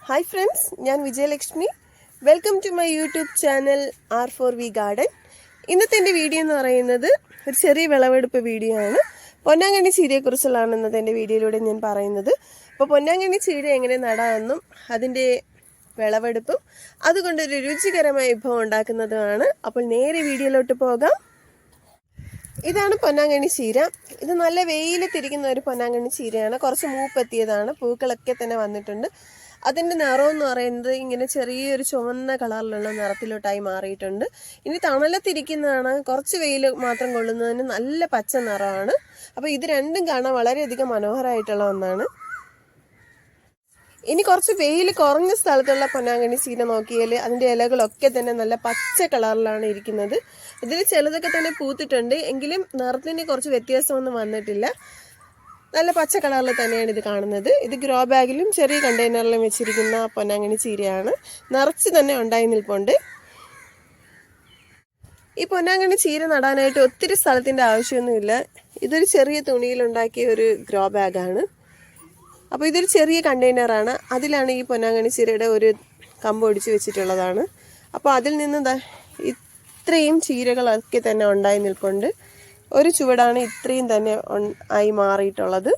Hi friends, ഞാൻ Vijayalakshmi. Welcome to my YouTube channel R4V garden. ഇന്നത്തെ എൻ്റെ വീഡിയോ എന്ന് പറയുന്നത് ഒരു ചെറിയ വിളവെടുപ്പ് വീഡിയോ ആണ്. പൊന്നാങ്കണ്ണി ചീരയെക്കുറിച്ചുള്ളതാണ് ഇന്നത്തെ എൻ്റെ വീഡിയോയിലൂടെ ഞാൻ പറയുന്നത്. അപ്പോൾ പൊന്നാങ്കണ്ണി ചീര എങ്ങനെ നടാമെന്നും അതിൻ്റെ വിളവെടുപ്പും അതുകൊണ്ടൊരു രുചികരമായ വിഭവം ഉണ്ടാക്കുന്നതുമാണ്. അപ്പോൾ നേരെ വീഡിയോയിലോട്ട് പോകാം. ഇതാണ് പൊന്നാങ്കണ്ണി ചീര. ഇത് നല്ല വെയിലത്തിരിക്കുന്ന ഒരു പൊന്നാങ്കണ്ണി ചീരയാണ്. കുറച്ച് മൂപ്പെത്തിയതാണ്, പൂക്കളൊക്കെ തന്നെ വന്നിട്ടുണ്ട്. അതിൻ്റെ നിറം എന്ന് പറയുന്നത് ഇങ്ങനെ ചെറിയൊരു ചുവന്ന കളറിലുള്ള നിറത്തിലോട്ടായി മാറിയിട്ടുണ്ട്. ഇനി തണലത്തിരിക്കുന്നതാണ്, കുറച്ച് വെയിൽ മാത്രം കൊള്ളുന്നതിന് നല്ല പച്ച നിറമാണ്. അപ്പോൾ ഇത് രണ്ടും കാണാൻ വളരെയധികം മനോഹരമായിട്ടുള്ള ഒന്നാണ്. ഇനി കുറച്ച് വെയിൽ കുറഞ്ഞ സ്ഥലത്തുള്ള പൊന്നാങ്കണ്ണി ചീര നോക്കിയാൽ അതിൻ്റെ ഇലകളൊക്കെ തന്നെ നല്ല പച്ച കളറിലാണ് ഇരിക്കുന്നത്. ഇതിൽ ചിലതൊക്കെ തന്നെ പൂത്തിട്ടുണ്ട്, എങ്കിലും നിറത്തിന് കുറച്ച് വ്യത്യാസമൊന്നും വന്നിട്ടില്ല. നല്ല പച്ച കളറിൽ തന്നെയാണ് ഇത് കാണുന്നത്. ഇത് ഗ്രോ ബാഗിലും ചെറിയ കണ്ടെയ്നറിലും വെച്ചിരിക്കുന്ന പൊന്നാങ്കണ്ണി ചീരയാണ്. നിറച്ച് തന്നെ ഉണ്ടായി നിൽപ്പുണ്ട്. ഈ പൊന്നാങ്കണ്ണി ചീര നടാനായിട്ട് ഒത്തിരി സ്ഥലത്തിൻ്റെ ആവശ്യമൊന്നുമില്ല. ഇതൊരു ചെറിയ തുണിയിലുണ്ടാക്കിയ ഒരു ഗ്രോ ബാഗാണ്. അപ്പോൾ ഇതൊരു ചെറിയ കണ്ടെയ്നറാണ്. അതിലാണ് ഈ പൊന്നാങ്കണ്ണി ചീരയുടെ ഒരു കമ്പ് ഒടിച്ച് വെച്ചിട്ടുള്ളതാണ്. അപ്പോൾ അതിൽ നിന്ന് ഇത്രയും ചീരകളൊക്കെ തന്നെ ഉണ്ടായി നിൽപ്പുണ്ട്. ഒരു ചുവടാണ് ഇത്രയും തന്നെ ആയി മാറിയിട്ടുള്ളത്.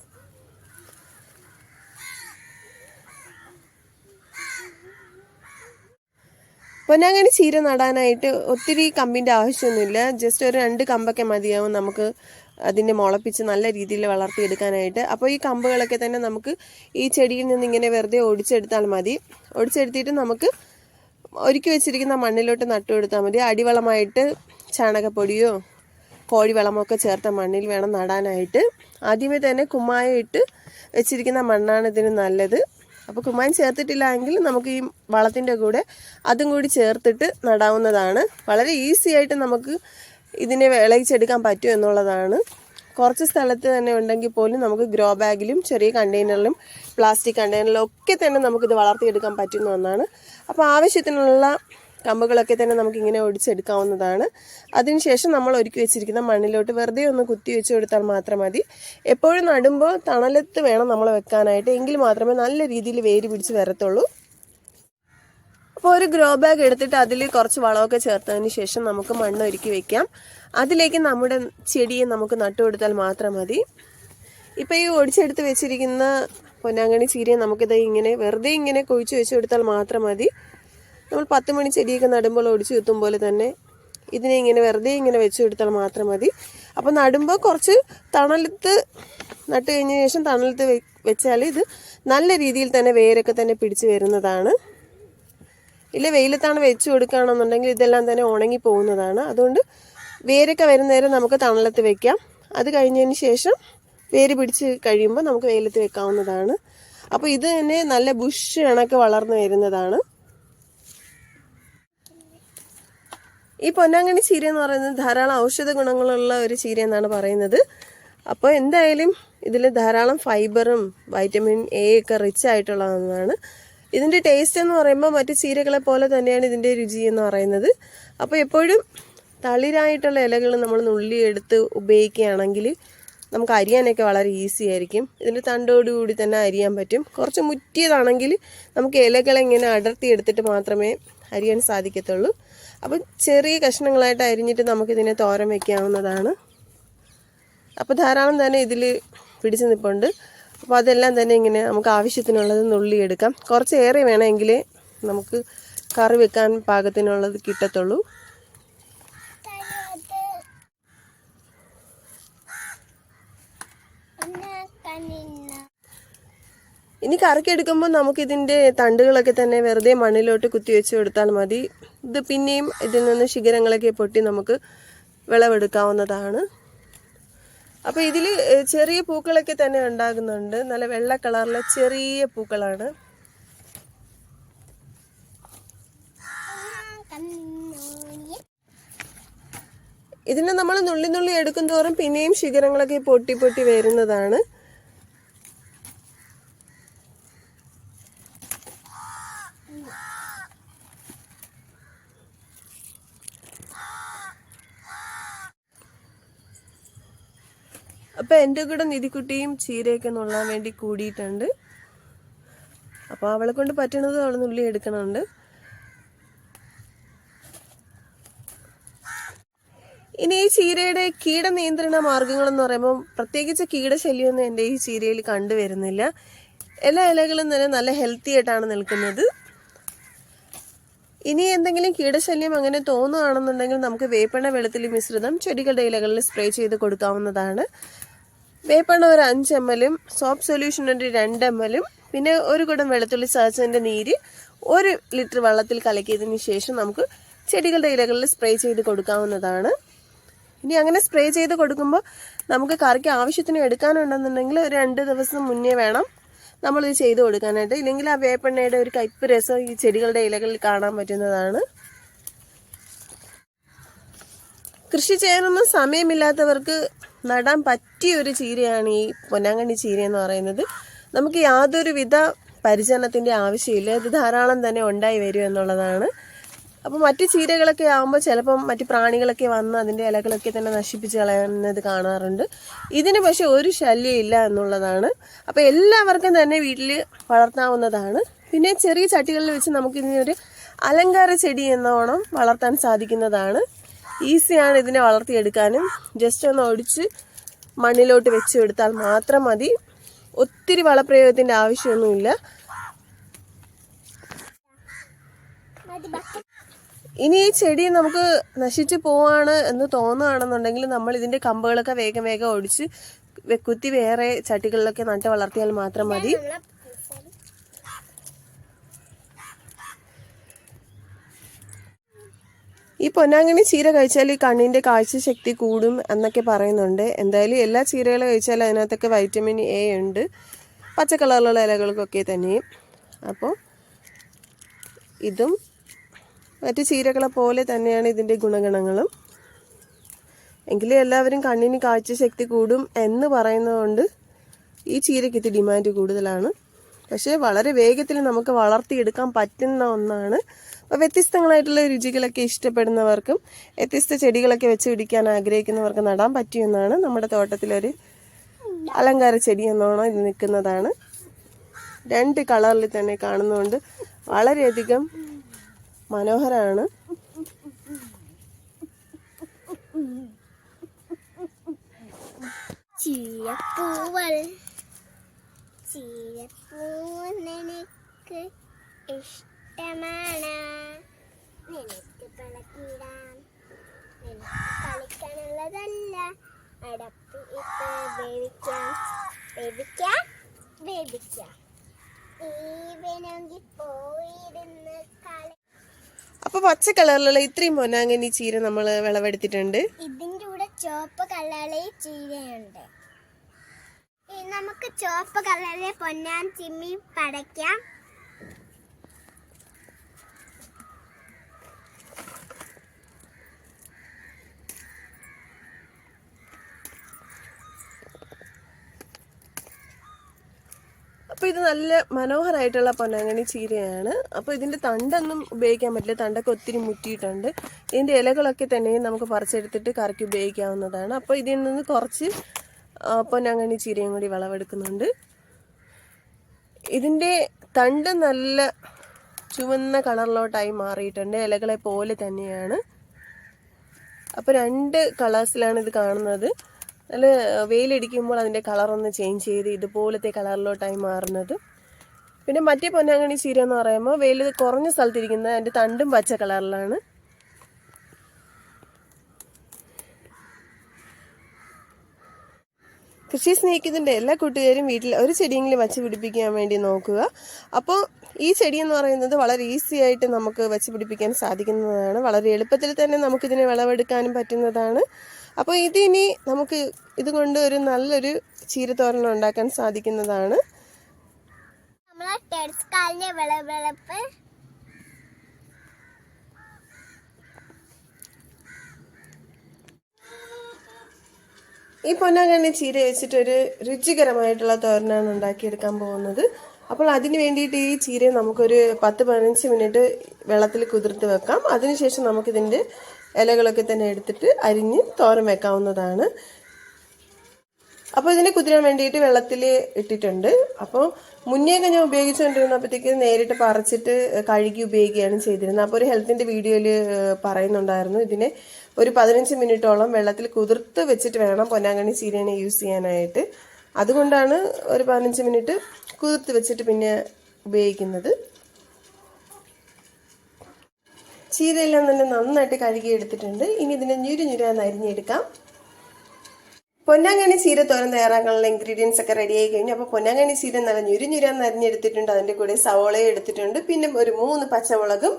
പൊന്നാങ്കണ്ണി ചീര നടാനായിട്ട് ഒത്തിരി കമ്പിൻ്റെ ആവശ്യമൊന്നുമില്ല. ജസ്റ്റ് ഒരു 2 കമ്പൊക്കെ മതിയാവും നമുക്ക് അതിനെ മുളപ്പിച്ച് നല്ല രീതിയിൽ വളർത്തിയെടുക്കാനായിട്ട്. അപ്പോൾ ഈ കമ്പുകളൊക്കെ തന്നെ നമുക്ക് ഈ ചെടിയിൽ നിന്ന് ഇങ്ങനെ വെറുതെ ഒടിച്ചെടുത്താൽ മതി. ഒടിച്ചെടുത്തിട്ട് നമുക്ക് ഒരുക്കി വെച്ചിരിക്കുന്ന മണ്ണിലോട്ട് നട്ടുകൊടുത്താൽ മതി. അടിവളമായിട്ട് ചാണകപ്പൊടിയോ കോഴിവളമൊക്കെ ചേർത്ത മണ്ണിൽ വേണം നടാനായിട്ട്. ആദ്യമേ തന്നെ കുമ്മായം ഇട്ട് വെച്ചിരിക്കുന്ന മണ്ണാണ് ഇതിന് നല്ലത്. അപ്പോൾ കുമ്മായം ചേർത്തിട്ടില്ല എങ്കിൽ നമുക്ക് ഈ വളത്തിൻ്റെ കൂടെ അതും കൂടി ചേർത്തിട്ട് നടാവുന്നതാണ്. വളരെ ഈസി ആയിട്ട് നമുക്ക് ഇതിനെ വിളയിച്ചെടുക്കാൻ പറ്റും എന്നുള്ളതാണ്. കുറച്ച് സ്ഥലത്ത് തന്നെ ഉണ്ടെങ്കിൽ പോലും നമുക്ക് ഗ്രോ ബാഗിലും ചെറിയ കണ്ടെയ്നറിലും പ്ലാസ്റ്റിക് കണ്ടെയ്നറിലും ഒക്കെ തന്നെ നമുക്കിത് വളർത്തിയെടുക്കാൻ പറ്റുന്ന ഒന്നാണ്. അപ്പോൾ ആവശ്യത്തിനുള്ള കമ്പുകളൊക്കെ തന്നെ നമുക്കിങ്ങനെ ഒടിച്ചെടുക്കാവുന്നതാണ്. അതിനുശേഷം നമ്മൾ ഒരുക്കി വെച്ചിരിക്കുന്ന മണ്ണിലോട്ട് വെറുതെ ഒന്ന് കുത്തി വെച്ച് കൊടുത്താൽ മാത്രം മതി. എപ്പോഴും നടുമ്പോൾ തണലത്ത് വേണം നമ്മൾ വെക്കാനായിട്ട്, എങ്കിൽ മാത്രമേ നല്ല രീതിയിൽ വേര് പിടിച്ച് വരത്തുള്ളൂ. അപ്പോൾ ഒരു ഗ്രോ ബാഗ് എടുത്തിട്ട് അതിൽ കുറച്ച് വളമൊക്കെ ചേർത്തതിന് ശേഷം നമുക്ക് മണ്ണ് ഒരുക്കി വെക്കാം. അതിലേക്ക് നമ്മുടെ ചെടിയെ നമുക്ക് നട്ടുകൊടുത്താൽ മാത്രം മതി. ഇപ്പോൾ ഈ ഒടിച്ചെടുത്ത് വെച്ചിരിക്കുന്ന പൊന്നാങ്കണ്ണി ചീരയെ നമുക്കിത് ഇങ്ങനെ വെറുതെ ഇങ്ങനെ കുഴിച്ച് വെച്ച് കൊടുത്താൽ മാത്രം മതി. നമ്മൾ 10 മണി ചെടിയൊക്കെ നടുമ്പോൾ ഒടിച്ച് കുത്തും പോലെ തന്നെ ഇതിനെ ഇങ്ങനെ വെറുതെ ഇങ്ങനെ വെച്ച് കൊടുത്താൽ മാത്രം മതി. അപ്പോൾ നടുമ്പോൾ കുറച്ച് തണലത്ത് നട്ട് കഴിഞ്ഞ ശേഷം തണലത്ത് വെച്ചാൽ ഇത് നല്ല രീതിയിൽ തന്നെ വേരൊക്കെ തന്നെ പിടിച്ച് വരുന്നതാണ്. ഇല്ല വെയിലത്താണ് വെച്ച് കൊടുക്കുകയാണെന്നുണ്ടെങ്കിൽ ഇതെല്ലാം തന്നെ ഉണങ്ങി പോകുന്നതാണ്. അതുകൊണ്ട് വേരൊക്കെ വരുന്ന നേരം നമുക്ക് തണലത്ത് വെക്കാം. അത് കഴിഞ്ഞതിന് ശേഷം വേര് പിടിച്ച് കഴിയുമ്പോൾ നമുക്ക് വെയിലത്ത് വെക്കാവുന്നതാണ്. അപ്പോൾ ഇത് തന്നെ നല്ല ബുഷ് കണക്ക് വളർന്നു വരുന്നതാണ്. ഈ പൊന്നാങ്കണ്ണി ചീര എന്ന് പറയുന്നത് ധാരാളം ഔഷധ ഗുണങ്ങളുള്ള ഒരു ചീര എന്നാണ് പറയുന്നത്. അപ്പോൾ എന്തായാലും ഇതിൽ ധാരാളം ഫൈബറും വൈറ്റമിൻ എ ഒക്കെ റിച്ച് ആയിട്ടുള്ള ഒന്നാണ്. ഇതിൻ്റെ ടേസ്റ്റ് എന്ന് പറയുമ്പോൾ മറ്റ് ചീരകളെ പോലെ തന്നെയാണ് ഇതിൻ്റെ രുചി എന്ന് പറയുന്നത്. അപ്പോൾ എപ്പോഴും തളിരായിട്ടുള്ള ഇലകൾ നമ്മൾ നുള്ളിയെടുത്ത് ഉപയോഗിക്കുകയാണെങ്കിൽ നമുക്ക് അരിയാനൊക്കെ വളരെ ഈസി ആയിരിക്കും. ഇതിൻ്റെ തണ്ടോടുകൂടി തന്നെ അരിയാൻ പറ്റും. കുറച്ച് മുറ്റിയതാണെങ്കിൽ നമുക്ക് ഇലകളിങ്ങനെ അടർത്തി എടുത്തിട്ട് മാത്രമേ അരിയാൻ സാധിക്കത്തുള്ളൂ. അപ്പോൾ ചെറിയ കഷ്ണങ്ങളായിട്ട് അരിഞ്ഞിട്ട് നമുക്കിതിനെ തോരൻ വയ്ക്കാവുന്നതാണ്. അപ്പോൾ ധാരാളം തന്നെ ഇതിൽ പിടിച്ച് നിൽപ്പുണ്ട്. അപ്പോൾ അതെല്ലാം തന്നെ ഇങ്ങനെ നമുക്ക് ആവശ്യത്തിനുള്ളത് നുള്ളിയെടുക്കാം. കുറച്ച് ഏറെ വേണമെങ്കിൽ നമുക്ക് കറി വെക്കാൻ പാകത്തിനുള്ളത് കിട്ടത്തുള്ളൂ. ഇനി കറിക്കെടുക്കുമ്പോൾ നമുക്കിതിൻ്റെ തണ്ടുകളൊക്കെ തന്നെ വെറുതെ മണ്ണിലോട്ട് കുത്തി വെച്ച് കൊടുത്താൽ മതി. ഇത് പിന്നെയും ഇതിൽ നിന്ന് ശിഖരങ്ങളൊക്കെ പൊട്ടി നമുക്ക് വിളവെടുക്കാവുന്നതാണ്. അപ്പോൾ ഇതിൽ ചെറിയ പൂക്കളൊക്കെ തന്നെ ഉണ്ടാകുന്നുണ്ട്. നല്ല വെള്ള കളറിലെ ചെറിയ പൂക്കളാണ്. ഇതിനെ നമ്മൾ നുള്ളി നുള്ളി എടുക്കും തോറും പിന്നെയും ശിഖരങ്ങളൊക്കെ പൊട്ടി പൊട്ടി വരുന്നതാണ്. അപ്പോൾ എൻ്റെ കൂടെ നിധിക്കുട്ടിയും ചീരയൊക്കെ നുള്ളാൻ വേണ്ടി കൂടിയിട്ടുണ്ട്. അപ്പോൾ അപ്പോൾ അവളെ കൊണ്ട് പറ്റണത് അവൾ നുള്ളി എടുക്കണുണ്ട്. ഇനി ഈ ചീരയുടെ കീടനിയന്ത്രണ മാർഗങ്ങളെന്ന് പറയുമ്പോൾ പ്രത്യേകിച്ച് കീടശല്യമൊന്നും എൻ്റെ ഈ ചീരയിൽ കണ്ടുവരുന്നില്ല. എല്ലാ ഇലകളും തന്നെ നല്ല ഹെൽത്തി ആയിട്ടാണ് നിൽക്കുന്നത്. ഇനി എന്തെങ്കിലും കീടശല്യം അങ്ങനെ തോന്നുകയാണെന്നുണ്ടെങ്കിൽ നമുക്ക് വേപ്പെണ്ണ വെളുത്തുള്ളി മിശ്രിതം ചെടികളുടെ ഇലകളിൽ സ്പ്രേ ചെയ്ത് കൊടുക്കാവുന്നതാണ്. വേപ്പെണ്ണ ഒരു 5 ml, സോപ്പ് സൊല്യൂഷൻ ഒരു 2 ml, പിന്നെ ഒരു കുടം വെളുത്തുള്ളി ചതച്ചതിൻ്റെ നീര് 1 ലിറ്റർ വെള്ളത്തിൽ കലക്കിയതിന് ശേഷം നമുക്ക് ചെടികളുടെ ഇലകളിൽ സ്പ്രേ ചെയ്ത് കൊടുക്കാവുന്നതാണ്. ഇനി അങ്ങനെ സ്പ്രേ ചെയ്ത് കൊടുക്കുമ്പോൾ നമുക്ക് കറിക്ക് ആവശ്യത്തിന് എടുക്കാനുണ്ടെന്നുണ്ടെങ്കിൽ ഒരു 2 ദിവസം മുന്നേ വേണം നമ്മളിത് ചെയ്ത് കൊടുക്കാനായിട്ട്. ഇല്ലെങ്കിൽ ആ വേപ്പെണ്ണയുടെ ഒരു കയ്പ്പ് രസം ഈ ചെടികളുടെ ഇലകളിൽ കാണാൻ പറ്റുന്നതാണ്. കൃഷി ചെയ്യാനൊന്നും സമയമില്ലാത്തവർക്ക് നടാൻ പറ്റിയ ഒരു ചീരയാണ് ഈ പൊന്നാങ്കണ്ണി ചീര എന്ന് പറയുന്നത്. നമുക്ക് യാതൊരുവിധ പരിചരണത്തിൻ്റെ ആവശ്യമില്ല, ഇത് ധാരാളം തന്നെ ഉണ്ടായി വരും എന്നുള്ളതാണ്. അപ്പോൾ മറ്റ് ചീരകളൊക്കെ ആകുമ്പോൾ ചിലപ്പം മറ്റ് പ്രാണികളൊക്കെ വന്ന് അതിൻ്റെ ഇലകളൊക്കെ തന്നെ നശിപ്പിച്ച് കളയുന്നത് കാണാറുണ്ട്. ഇതിന് പക്ഷെ ഒരു ശല്യം ഇല്ല എന്നുള്ളതാണ്. അപ്പോൾ എല്ലാവർക്കും തന്നെ വീട്ടിൽ വളർത്താവുന്നതാണ്. പിന്നെ ചെറിയ ചട്ടികളിൽ വെച്ച് നമുക്കിതിനൊരു അലങ്കാര ചെടി എന്നോണം വളർത്താൻ സാധിക്കുന്നതാണ്. ഈസിയാണ് ഇതിനെ വളർത്തിയെടുക്കാനും. ജസ്റ്റ് ഒന്ന് ഒടിച്ച് മണ്ണിലോട്ട് വെച്ച് എടുത്താൽ മാത്രം മതി. ഒത്തിരി വളപ്രയോഗത്തിൻ്റെ ആവശ്യമൊന്നുമില്ല. ഇനി ഈ ചെടി നമുക്ക് നശിച്ചു പോവാണ് എന്ന് തോന്നുകയാണെന്നുണ്ടെങ്കിൽ നമ്മൾ ഇതിൻ്റെ കമ്പുകളൊക്കെ വേഗം വേഗം ഒടിച്ച് കുത്തി വേറെ ചട്ടികളിലൊക്കെ നട്ട് വളർത്തിയാൽ മാത്രം മതി. ഈ പൊന്നാങ്കണ്ണി ചീര കഴിച്ചാൽ ഈ കണ്ണിൻ്റെ കാഴ്ചശക്തി കൂടും എന്നൊക്കെ പറയുന്നുണ്ട്. എന്തായാലും എല്ലാ ചീരകളും കഴിച്ചാൽ അതിനകത്തൊക്കെ വൈറ്റമിൻ എ ഉണ്ട്, പച്ച കളറിലുള്ള ഇലകൾക്കൊക്കെ തന്നെയും. അപ്പോൾ ഇതും മറ്റ് ചീരകളെ പോലെ തന്നെയാണ് ഇതിൻ്റെ ഗുണഗണങ്ങളും. എങ്കിലും എല്ലാവരും കണ്ണിന് കാഴ്ചശക്തി കൂടും എന്ന് പറയുന്നതുകൊണ്ട് ഈ ചീരയ്ക്ക് ഇത് ഡിമാൻഡ് കൂടുതലാണ്. പക്ഷേ വളരെ വേഗത്തിൽ നമുക്ക് വളർത്തിയെടുക്കാൻ പറ്റുന്ന ഒന്നാണ്. അപ്പോൾ വ്യത്യസ്തങ്ങളായിട്ടുള്ള രുചികളൊക്കെ ഇഷ്ടപ്പെടുന്നവർക്കും വ്യത്യസ്ത ചെടികളൊക്കെ വെച്ച് പിടിക്കാൻ ആഗ്രഹിക്കുന്നവർക്ക് നടാൻ പറ്റിയെന്നാണ്. നമ്മുടെ തോട്ടത്തിലൊരു അലങ്കാര ചെടി എന്നോണം ഇത് നിൽക്കുന്നതാണ്. 2 കളറിൽ തന്നെ കാണുന്നതുകൊണ്ട് വളരെയധികം മനോഹരമാണ്. ചീരപ്പൂവൽ നിനക്ക് ഇഷ്ടമാണ്, നിനക്ക് പിളക്കിടാം, നിനക്ക് കളിക്കാനുള്ളതല്ല, അടപ്പ് ഇട്ട് വേവിക്കാം വേവിക്കാം വേവിക്കാം, നീ വേണമെങ്കിൽ പോയിരുന്ന് കളി. അപ്പോൾ പച്ച കളറിലുള്ള ഇത്രയും പൊന്നാങ്കണ്ണി ചീര നമ്മൾ വിളവെടുത്തിട്ടുണ്ട്. ഇതിൻ്റെ കൂടെ ചുവപ്പ് കളറിലെ ചീരയുണ്ട്. നമുക്ക് ചുവപ്പ് കളറിലെ പൊന്നാൻ ചിമ്മി പടയ്ക്കാം. അപ്പോൾ ഇത് നല്ല മനോഹരമായിട്ടുള്ള പൊന്നാങ്കണ്ണി ചീരയാണ്. അപ്പോൾ ഇതിൻ്റെ തണ്ടൊന്നും ഉപയോഗിക്കാൻ പറ്റില്ല, തണ്ടൊക്കെ ഒത്തിരി മുറ്റിയിട്ടുണ്ട്. ഇതിൻ്റെ ഇലകളൊക്കെ തന്നെ നമുക്ക് പറിച്ചെടുത്തിട്ട് കറിക്ക് ഉപയോഗിക്കാവുന്നതാണ്. അപ്പോൾ ഇതിൽ നിന്ന് കുറച്ച് പൊന്നാങ്കണ്ണി ചീരയും കൂടി വിളവെടുക്കുന്നുണ്ട്. ഇതിൻ്റെ തണ്ട് നല്ല ചുവന്ന കളറിലോട്ടായി മാറിയിട്ടുണ്ട്, ഇലകളെ പോലെ തന്നെയാണ്. അപ്പോൾ 2 കളേഴ്സിലാണ് ഇത് കാണുന്നത്. നല്ല വെയിലടിക്കുമ്പോൾ അതിൻ്റെ കളറൊന്ന് ചേഞ്ച് ചെയ്ത് ഇതുപോലത്തെ കളറിലോട്ടായി മാറുന്നത്. പിന്നെ മറ്റേ പൊന്നാങ്കണ്ണി ചീര എന്ന് പറയുമ്പോൾ വെയിൽ കുറഞ്ഞ സ്ഥലത്തിരിക്കുന്നത് അതിൻ്റെ തണ്ടും പച്ച കളറിലാണ്. കൃഷി സ്നേഹിക്കുന്നതിൻ്റെ എല്ലാ കൂട്ടുകാരും വീട്ടിൽ ഒരു ചെടിയെങ്കിലും വച്ച് പിടിപ്പിക്കാൻ വേണ്ടി നോക്കുക. അപ്പോൾ ഈ ചെടി എന്ന് പറയുന്നത് വളരെ ഈസി ആയിട്ട് നമുക്ക് വച്ച് പിടിപ്പിക്കാൻ സാധിക്കുന്നതാണ്. വളരെ എളുപ്പത്തിൽ തന്നെ നമുക്കിതിനെ വിളവെടുക്കാനും പറ്റുന്നതാണ്. അപ്പോൾ ഇതിനി നമുക്ക് ഇതുകൊണ്ട് ഒരു നല്ലൊരു ചീരത്തോരൻ ഉണ്ടാക്കാൻ സാധിക്കുന്നതാണ്. നമ്മളെ ടെറസ്കാലിന്റെ വിളവെടുപ്പ് ഈ പൊന്നാങ്കണ്ണി ചീര വെച്ചിട്ടൊരു രുചികരമായിട്ടുള്ള തോരനാണ് ഉണ്ടാക്കിയെടുക്കാൻ പോകുന്നത്. അപ്പോൾ അതിന് വേണ്ടിയിട്ട് ഈ ചീരയെ നമുക്കൊരു 10-15 മിനിറ്റ് വെള്ളത്തിൽ കുതിർത്ത് വെക്കാം. അതിനുശേഷം നമുക്കിതിൻ്റെ ഇലകളൊക്കെ തന്നെ എടുത്തിട്ട് അരിഞ്ഞ് തോരൻ വെക്കാവുന്നതാണ്. അപ്പോൾ ഇതിനെ കുതിരാൻ വേണ്ടിയിട്ട് വെള്ളത്തിൽ ഇട്ടിട്ടുണ്ട്. അപ്പോൾ മുന്നേയൊക്കെ ഞാൻ ഉപയോഗിച്ചുകൊണ്ടിരുന്നപ്പോഴത്തേക്ക് നേരിട്ട് പറിച്ചിട്ട് കഴുകി ഉപയോഗിക്കുകയാണ് ചെയ്തിരുന്നത്. അപ്പോൾ ഒരു ഹെൽത്തിൻ്റെ വീഡിയോയിൽ പറയുന്നുണ്ടായിരുന്നു ഇതിനെ ഒരു 15 മിനിറ്റോളം വെള്ളത്തിൽ കുതിർത്ത് വെച്ചിട്ട് വേണം പൊന്നാങ്കണ്ണി ചീരനെ യൂസ് ചെയ്യാനായിട്ട്. അതുകൊണ്ടാണ് ഒരു 15 മിനിറ്റ് കുതിർത്ത് വെച്ചിട്ട് പിന്നെ ഉപയോഗിക്കുന്നത്. ചീരയെല്ലാം തന്നെ നന്നായിട്ട് കഴുകി എടുത്തിട്ടുണ്ട്. ഇനി ഇതിനെ ഞുരാന്ന് അരിഞ്ഞെടുക്കാം. പൊന്നാങ്കണ്ണി ചീര തോരൻ തയ്യാറാക്കാനുള്ള ഇൻഗ്രീഡിയൻസ് ഒക്കെ റെഡി ആയി കഴിഞ്ഞു. അപ്പോൾ പൊന്നാങ്കണ്ണി ചീര നല്ല ഞുരാന്ന് അരിഞ്ഞെടുത്തിട്ടുണ്ട്. അതിൻ്റെ കൂടെ സവോളയും എടുത്തിട്ടുണ്ട്. പിന്നെ ഒരു 3 പച്ചമുളകും.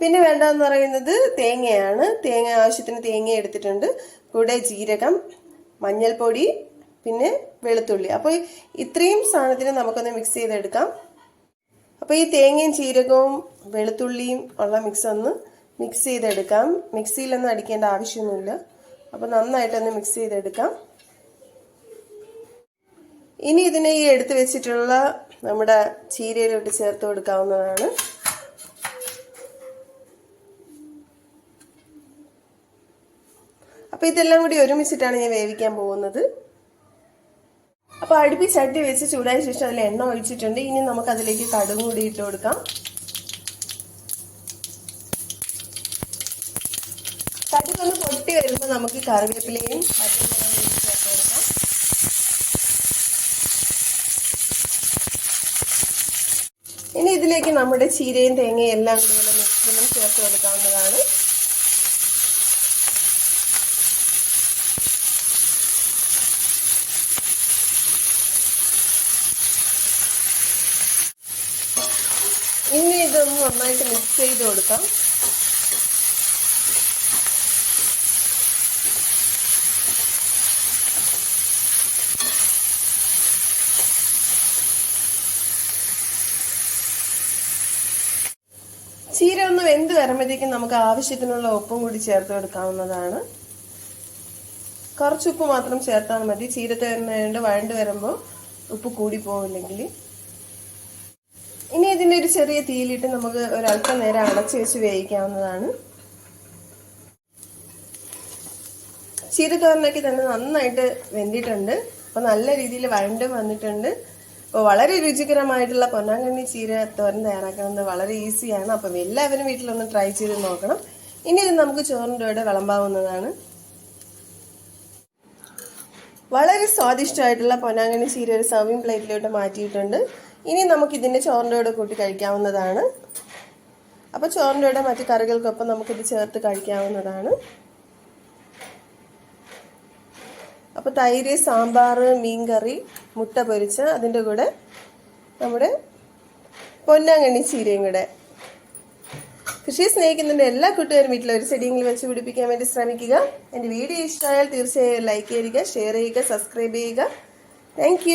പിന്നെ വേണ്ടതെന്ന് പറയുന്നത് തേങ്ങയാണ്. തേങ്ങ ആവശ്യത്തിന് തേങ്ങ എടുത്തിട്ടുണ്ട്. കൂടെ ജീരകം, മഞ്ഞൾപ്പൊടി, പിന്നെ വെളുത്തുള്ളി. അപ്പോൾ ഇത്രയും സാധനത്തിന് നമുക്കൊന്ന് മിക്സ് ചെയ്തെടുക്കാം. അപ്പോൾ ഈ തേങ്ങയും ജീരകവും വെളുത്തുള്ളിയും ഉള്ള മിക്സ് ഒന്ന് മിക്സ് ചെയ്തെടുക്കാം. മിക്സിയിലൊന്നും അടിക്കേണ്ട ആവശ്യമൊന്നുമില്ല. അപ്പോൾ നന്നായിട്ടൊന്ന് മിക്സ് ചെയ്തെടുക്കാം. ഇനി ഇതിനെ ഈ എടുത്തു വെച്ചിട്ടുള്ള നമ്മുടെ ചീരയിലോട്ട് ചേർത്ത് കൊടുക്കാവുന്നതാണ്. അപ്പോൾ ഇതെല്ലാം കൂടി ഒരുമിച്ചിട്ടാണ് ഞാൻ വേവിക്കാൻ പോകുന്നത്. അപ്പോൾ അടുപ്പിൽ ചട്ടി വെച്ച് ചൂടായ ശേഷം അതിൽ എണ്ണ ഒഴിച്ചിട്ടുണ്ട്. ഇനി നമുക്ക് അതിലേക്ക് കടുകും കൂടി ഇട്ട് കൊടുക്കാം. കടുകൊന്ന് പൊട്ടി വരുമ്പോൾ നമുക്ക് കറിവേപ്പിലയും പച്ചമുളകും ചേർത്ത് കൊടുക്കാം. ഇനി ഇതിലേക്ക് നമ്മുടെ ചീരയും തേങ്ങയും എല്ലാം കൂടി മിക്സിലും ചേർത്ത് കൊടുക്കാവുന്നതാണ്. ഇനി ഇതൊന്ന് നന്നായിട്ട് മിക്സ് ചെയ്ത് കൊടുക്കാം. ചീര ഒന്ന് വെന്ത് വരുമ്പോഴത്തേക്കും നമുക്ക് ആവശ്യത്തിനുള്ള ഉപ്പും കൂടി ചേർത്ത് കൊടുക്കാവുന്നതാണ്. കുറച്ച് ഉപ്പ് മാത്രം ചേർത്താൽ മതി. ചീര തേങ്ങ വഴണ്ട് വരുമ്പോൾ ഉപ്പ് കൂടി പോവില്ലെങ്കിൽ. ഇനി ഇതിൻ്റെ ഒരു ചെറിയ തീയിലിട്ട് നമുക്ക് ഒരല്പം നേരം അടച്ചു വെച്ച് വേവിക്കാവുന്നതാണ്. ചീരത്തോരനൊക്കെ തന്നെ നന്നായിട്ട് വെന്തിട്ടുണ്ട്. അപ്പോൾ നല്ല രീതിയിൽ വഴണ്ടും വന്നിട്ടുണ്ട്. അപ്പോൾ വളരെ രുചികരമായിട്ടുള്ള പൊന്നാങ്കണ്ണി ചീര തോരൻ തയ്യാറാക്കുന്നത് വളരെ ഈസിയാണ്. അപ്പം എല്ലാവരും വീട്ടിലൊന്ന് ട്രൈ ചെയ്ത് നോക്കണം. ഇനി ഇത് നമുക്ക് ചോറിൻ്റെ കൂടെ വിളമ്പാവുന്നതാണ്. വളരെ സ്വാദിഷ്ടമായിട്ടുള്ള പൊന്നാങ്കണ്ണി ചീര ഒരു സർവിങ് പ്ലേറ്റിലോട്ട് മാറ്റിയിട്ടുണ്ട്. ഇനി നമുക്ക് ഇതിൻ്റെ ചോറിൻ്റെ കൂടെ കൂട്ടി കഴിക്കാവുന്നതാണ്. അപ്പോൾ ചോറിൻ്റെ കൂടെ മറ്റു കറികൾക്കൊപ്പം നമുക്കിത് ചേർത്ത് കഴിക്കാവുന്നതാണ്. അപ്പോൾ തൈര്, സാമ്പാർ, മീൻകറി, മുട്ട പൊരിച്ച, അതിൻ്റെ കൂടെ നമ്മുടെ പൊന്നാങ്കണ്ണി ചീരയും കൂടെ. കൃഷിയെ സ്നേഹിക്കുന്നതിൻ്റെ എല്ലാ കൂട്ടുകാരും വീട്ടിൽ ഒരു ചെടിയെങ്കിലും വെച്ച് പിടിപ്പിക്കാൻ വേണ്ടി ശ്രമിക്കുക. എൻ്റെ വീഡിയോ ഇഷ്ടമായാൽ തീർച്ചയായും ലൈക്ക് ചെയ്യുക, ഷെയർ ചെയ്യുക, സബ്സ്ക്രൈബ് ചെയ്യുക. താങ്ക്